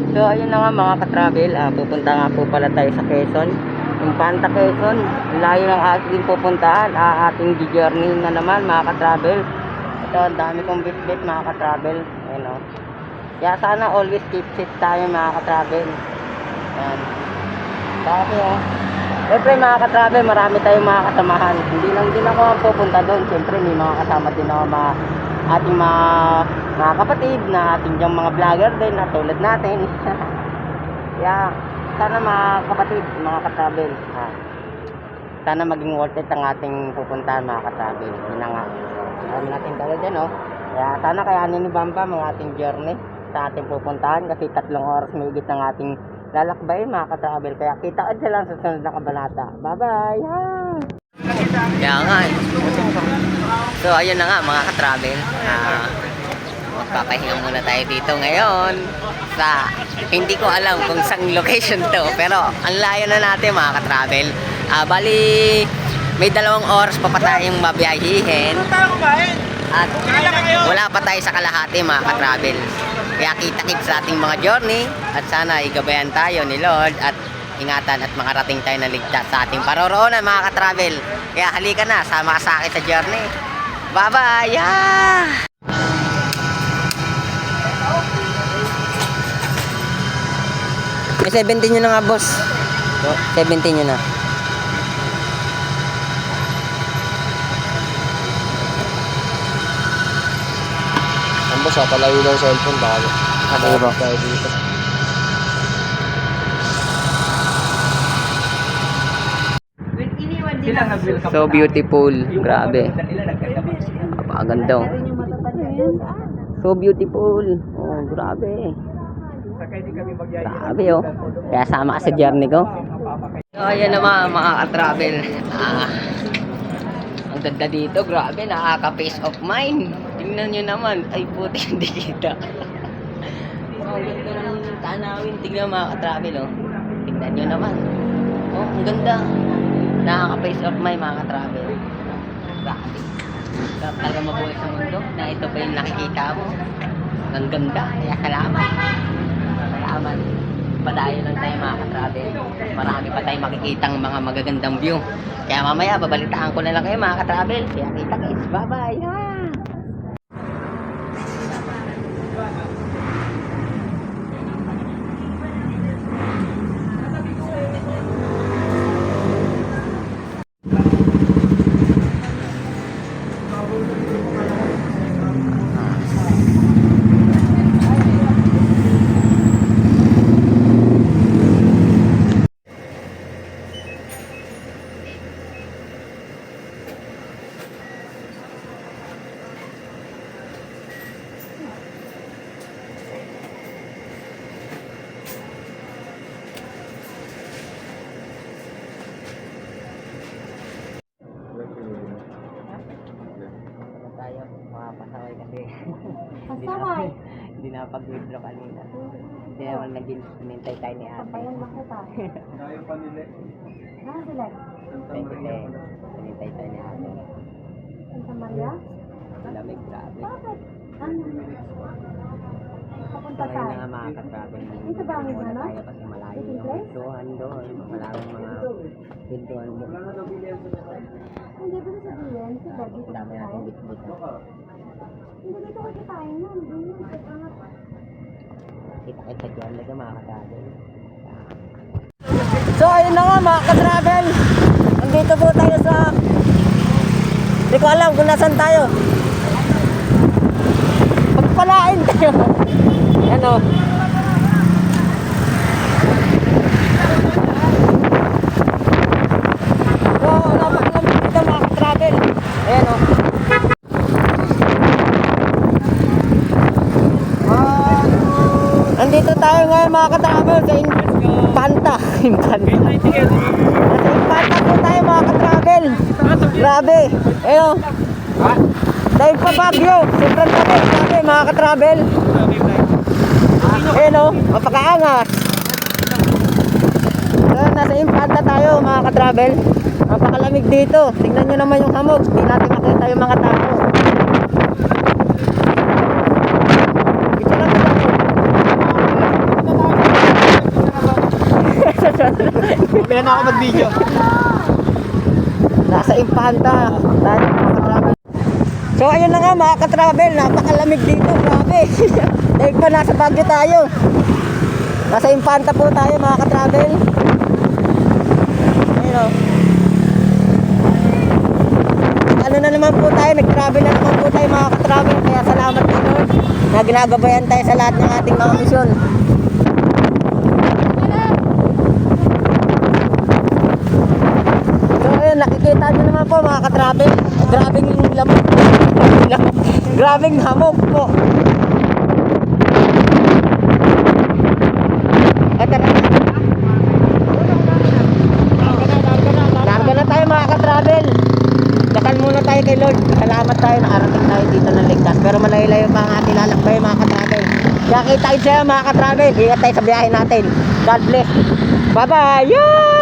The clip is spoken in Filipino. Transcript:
So ayun na nga mga ka-travel, pupunta nga po pala tayo sa Quezon. Yung Panta Quezon, layo ng ating pupuntahan, ating journey na naman mga ka-travel. Ito, ang dami kong bit-bit mga ka-travel. Ayun o. Kaya sana always keep safe tayo mga ka-travel. Ayan. Dami o. Siyempre mga ka-travel, marami tayong mga kasamahan. Hindi lang din ako ang pupunta doon. Siyempre may mga kasama din ako ating mga kapatid na ating diyang mga vlogger din na tulad natin. Kaya sana mga kapatid, mga ka-travel, sana maging worth it ang ating pupuntahan mga ka-travel. Yun na nga. Marami natin talo dyan oh. Kaya sana kayanin ni Bamba mga ating journey sa ating pupuntahan kasi 3 oras may higit ng ating lalakbayin mga ka-travel. Kaya kita ka lang sa sunod na kabanata. Bye bye! Kaya nga eh. So ayun na nga mga ka-travel, magpapahinga muna tayo dito ngayon sa hindi ko alam kung saan location to, pero ang layo na natin mga ka-travel. Bali may 2 oras pa tayong mabiyahihin at wala pa tayo sa kalahati mga ka-travel. Kaya kita-kit sa ating mga journey at sana igabayan tayo ni Lord at ingatan at makarating tayo na ligtas sa ating paroroonan mga ka-travel. Kaya halika na, sama ka sa akin sa journey. Bye bye! May 17 nyo na nga boss. 17 nyo na. Ang boss palayo daw sa cellphone bago. Sige ba? Tayo dito. So beautiful. Grabe. Napakaganda. So beautiful. Oh, grabe. Grabe oh. Kaya sama ka sa journey ko. So ayan naman mga ka-travel. Ang ganda dito. Grabe. Nakaka-peace of mind. Tingnan nyo naman. Ay puti hindi kita. Oh, ang ganda ng tanawin. Tingnan mga ka-travel oh. Tingnan nyo naman. Oh, ang ganda. Nakaka-face of mind mga ka-travel. Grabe. Talaga mabuhay sa mundo na ito pa yung nakikita mo. Ang ganda. Kaya salamat. Salamat. Padayo lang tayo mga ka-travel. Marami pa tayong makikitang mga magagandang view. Kaya mamaya babalitaan ko na lang kayo mga ka-travel. Kaya kita guys. Bye bye. Tayo mga pasaway kasi Pasaway? hindi na pag-withdraw kanina. Hindi naman nag-inintay tayo ni ate. Papayan na kita. Tayo pa nila. Sila? Inintay tayo ni ate. Santa Maria? Lamig, grabe. Bakit? Ano? Papunta So tayo. ayun na nga mga ka-travel. Dito ba ang Muna ano? tayo kasi malayo Meeting yung place? pintuan doon. Maraming mga pintuan doon. Hindi ko na sabihin. Si Daddy Ang ko dami tayo. natin bit-bit. Hindi dito kasi tayo nun. Kita-kita dyan lang mga ka-travel. So ayun na nga mga ka-travel. Nandito po tayo sa... Hindi ko alam kung nasan tayo. Pagpalain tayo. Ano? So napakalamig dito mga ka-travel. Ayan o. Nandito tayo ngayon mga ka-travel sa Infanta. Infanta. Nasa Infanta po tayo mga ka-travel. Grabe. Ayun. Dahil pa Baguio. Sobrang tabi. Grabe mga ka-travel. Ayun o. Mapakaangas. So, nasa Infanta tayo mga ka-travel. Napakalamig dito. Tingnan nyo naman yung hamog. Hindi natin makita yung mga tao. Ito lang ito. Mamaya na ako mag-video. Nasa Impanta. Tayo mga katravel. So ayun na nga mga katravel, napakalamig dito, grabe. Dahil pa nasa Baguio tayo. Nasa Impanta po tayo mga katravel. Ayun o. Ano na naman po tayo, nag-travel na naman po tayo mga katravel. Kaya salamat po Lord na ginagabayan tayo sa lahat ng ating mga misyon. So ayun, nakikita nyo naman po mga katravel. Grabing lamok po. Grabing hamog po. At larga na tayo mga katravel. Dasal muna tayo kay Lord. Salamat tayo, nakarating tayo dito ng ligtas. Pero malayo-layo pa ang ating lalakbay mga katravel. Kaya kita sa'yo mga katravel. Ingat tayo sa biyahe natin. God bless. Bye-bye. Yay!